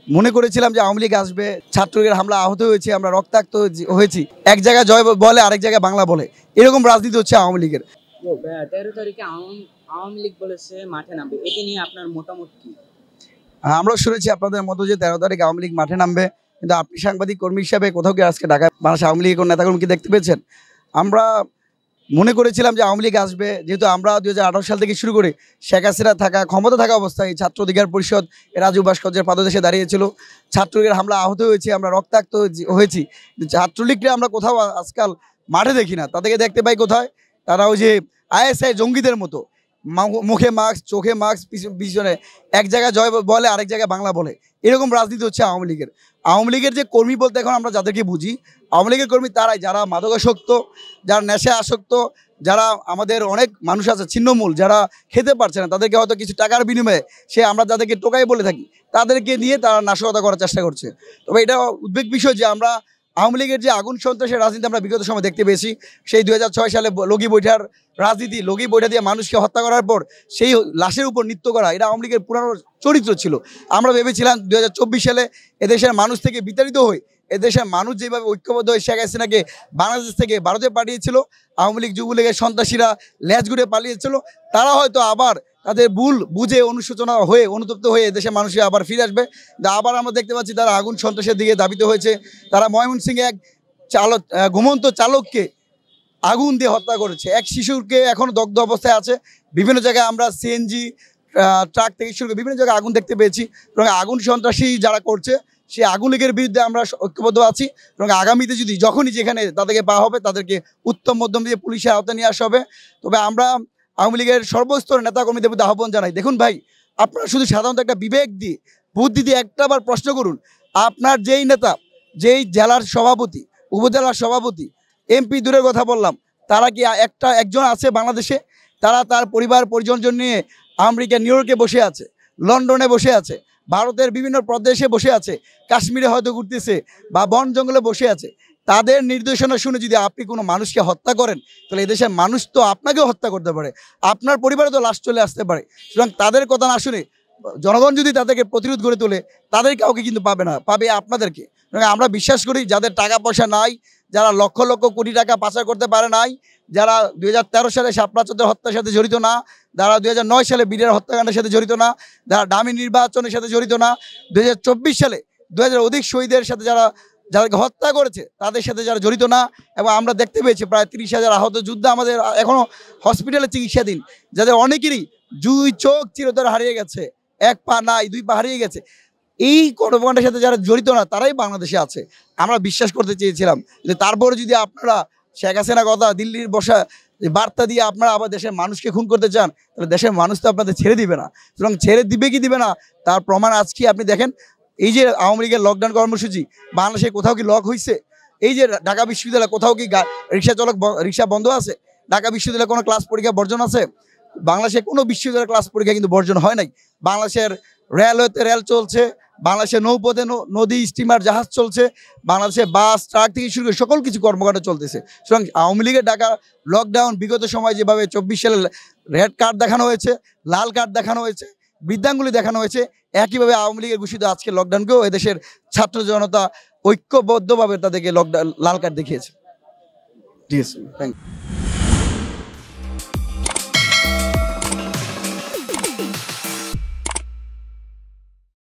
মনে করেছিলাম যে আওয়ামী লীগ আসবে, ছাত্রলীগের হামলা আহত হয়েছে, আমরা রক্তাক্ত হয়েছি, এক জায়গায় জয় বলে আরেক জায়গায় বাংলা বলে, এরকম রাজনীতি হচ্ছে আওয়ামী লীগের। 13 তারিখে আওয়ামী লীগ বলেছে মাঠে নামবে, এটি নিয়ে আপনার মতামত কি? আমরা শুনেছি আপনাদের মতো যে 13 তারিখ আওয়ামী লীগ মাঠে নামবে, কিন্তু আপনি সাংবাদিক কর্মী হিসাবে কোথাও কি আজকে ঢাকায় বাংলাদেশ আওয়ামী লীগের নেতাকর্মী দেখতে পেয়েছেন? আমরা মনে করেছিলাম যে আওয়ামী লীগ আসবে, যেহেতু আমরা 2018 সাল থেকে শুরু করে শেখ হাসিনা ক্ষমতা থাকা অবস্থায় ছাত্র অধিকার পরিষদ রাজু ভাস্কর্যের পাদদেশে দাঁড়িয়েছিল, ছাত্রলীগের হামলা আহত হয়েছি, আমরা রক্তাক্ত হয়েছি, ছাত্রলীগকে আমরা কোথাও আজকাল মাঠে দেখি না। তাদেরকে দেখতে পাই কোথায়? তারা ওই যে আইএসআই জঙ্গিদের মতো মুখে মাস্ক, চোখে মাস্ক, পিছনে এক জায়গায় জয় বলে আরেক জায়গায় বাংলা বলে, এরকম রাজনীতি হচ্ছে আওয়ামী লীগের। আওয়ামী লীগের যে কর্মী বলতে এখন আমরা যাদেরকে বুঝি, আওয়ামী লীগের কর্মী তারাই যারা মাদকাসক্ত, যারা নেশায় আসক্ত, যারা আমাদের অনেক মানুষ আছে ছিন্নমূল, যারা খেতে পারছে না, তাদেরকে হয়তো কিছু টাকার বিনিময়ে আমরা যাদেরকে টোকাই বলে থাকি, তাদেরকে নিয়ে তারা নাশকতা করার চেষ্টা করছে। তবে এটা উদ্বেগ বিষয় যে আমরা আওয়ামী লীগের যে আগুন সন্ত্রাসের রাজনীতি আমরা বিগত সময় দেখতে পেয়েছি, সেই 2006 সালে লগি বৈঠার রাজনীতি, লগি বৈঠা দিয়ে মানুষকে হত্যা করার পর সেই লাশের উপর নৃত্য করা, এটা আওয়ামী লীগের পুরানো চরিত্র ছিল। আমরা ভেবেছিলাম 2024 সালে এদেশের মানুষ থেকে বিতাড়িত হয়ে, এদেশের মানুষ যেভাবে ঐক্যবদ্ধ হয়ে শেখ হাসিনাকে বাংলাদেশ থেকে ভারতে পাঠিয়েছিল, আওয়ামী লীগ যুবলীগের সন্ত্রাসীরা ল্যাজ ঘুরে পালিয়েছিল, তারা হয়তো আবার তাদের ভুল বুঝে অনুশোচনা হয়ে অনুতপ্ত হয়ে দেশের মানুষের আবার ফিরে আসবে। আবার আমরা দেখতে পাচ্ছি তারা আগুন সন্ত্রাসের দিকে ধাবিত হয়েছে। তারা ময়মনসিংহে এক ঘুমন্ত চালককে আগুন দিয়ে হত্যা করেছে, এক শিশুকে এখনও দগ্ধ অবস্থায় আছে। বিভিন্ন জায়গায় আমরা সিএনজি ট্রাক থেকে শুরু করে বিভিন্ন জায়গায় আগুন দেখতে পেয়েছি, এবং আগুন সন্ত্রাসী যারা করছে সেই আগুন লীগের বিরুদ্ধে আমরা ঐক্যবদ্ধ আছি, এবং আগামীতে যখনই যেখানে তাদেরকে পাওয়া হবে তাদেরকে উত্তম মধ্যম দিয়ে পুলিশের আওতায় নিয়ে আসা হবে। তবে আমরা আওয়ামী লীগের সর্বস্তরের নেতাকর্মীদের প্রতি আহ্বান জানাই, দেখুন ভাই, আপনারা শুধু সাধারণত একটা বিবেক দিয়ে বুদ্ধি দিয়ে একটাবার প্রশ্ন করুন, আপনার যেই নেতা, যেই জেলার সভাপতি, উপজেলার সভাপতি, এমপি দূরের কথা বললাম, তারা কি একজন আছে বাংলাদেশে? তারা তার পরিবার পরিজন নিয়ে আমেরিকা নিউ ইয়র্কে বসে আছে, লন্ডনে বসে আছে, ভারতের বিভিন্ন প্রদেশে বসে আছে, কাশ্মীরে হয়তো ঘুরতেছে বা বন জঙ্গলে বসে আছে। তাদের নির্দেশনা শুনে যদি আপনি কোনো মানুষকে হত্যা করেন, তাহলে এদেশের মানুষ তো আপনাকেও হত্যা করতে পারে, আপনার পরিবারে তো লাশ চলে আসতে পারে। সুতরাং তাদের কথা না শুনে জনগণ যদি তাদেরকে প্রতিরোধ গড়ে তোলে, তাদের কাউকে কিন্তু পাবে না, পাবে আপনাদেরকে। আমরা বিশ্বাস করি যাদের টাকা পয়সা নাই, যারা লক্ষ লক্ষ কোটি টাকা পাচার করতে পারে নাই, যারা 2013 সালে শাপলা চৌধুরীর হত্যার সাথে জড়িত না, যারা 2009 সালে বিডের হত্যাকাণ্ডের সাথে জড়িত না, যারা ডামি নির্বাচনের সাথে জড়িত না, 2024 সালে 2000 অধিক শহীদের সাথে যাদেরকে হত্যা করেছে তাদের সাথে যারা জড়িত না, এবং আমরা দেখতে পেয়েছি প্রায় 30,000 আহত যুদ্ধ আমাদের এখনও হসপিটালে চিকিৎসাধীন, যাদের অনেকেরই 2 চোখ চিরতরে হারিয়ে গেছে, 1 পা নাই, 2 পা হারিয়ে গেছে, এই কর্মকাণ্ডের সাথে যারা জড়িত না তারাই বাংলাদেশে আছে। আমরা বিশ্বাস করতে চেয়েছিলাম যে তারপরে যদি আপনারা শেখ হাসিনা কথা দিল্লির বসা বার্তা দিয়ে আপনারা আবার দেশের মানুষকে খুন করতে চান, তাহলে দেশের মানুষ তো আপনাদের ছেড়ে দিবে না। সুতরাং ছেড়ে দিবে কি দিবে না তার প্রমাণ আজকে আপনি দেখেন। এই যে আওয়ামী লীগের লকডাউন কর্মসূচি, বাংলাদেশে কোথাও কি লক হয়েছে? এই যে ঢাকা বিশ্ববিদ্যালয়, কোথাও কি রিক্সা বন্ধ আছে? ঢাকা বিশ্ববিদ্যালয়ে কোনো ক্লাস পরীক্ষা বর্জন আছে? বাংলাদেশে কোনো বিশ্ববিদ্যালয়ের ক্লাস পরীক্ষা কিন্তু বর্জন হয় নাই। বাংলাদেশের রেলওয়েতে রেল চলছে, বাংলাদেশের নৌপথে নদী স্টিমার জাহাজ চলছে, বাংলাদেশে বাস ট্রাক থেকে শুরু করে সকল কিছু কর্মকাণ্ড চলতেছে। সুতরাং আওয়ামী লীগের ঢাকা লকডাউন বিগত সময় যেভাবে 24 সালে রেড কার্ড দেখানো হয়েছে, লাল কার্ড দেখানো হয়েছে, বৃদ্ধাঙ্গুলি দেখানো হয়েছে, একইভাবে আওয়ামী লীগের ঘোষিত আজকে লকডাউনকেও এদেশের ছাত্র জনতা ঐক্যবদ্ধভাবে তাদেরকে লাল কার্ড দেখিয়েছে। ঠিক আছে, থ্যাংক ইউ।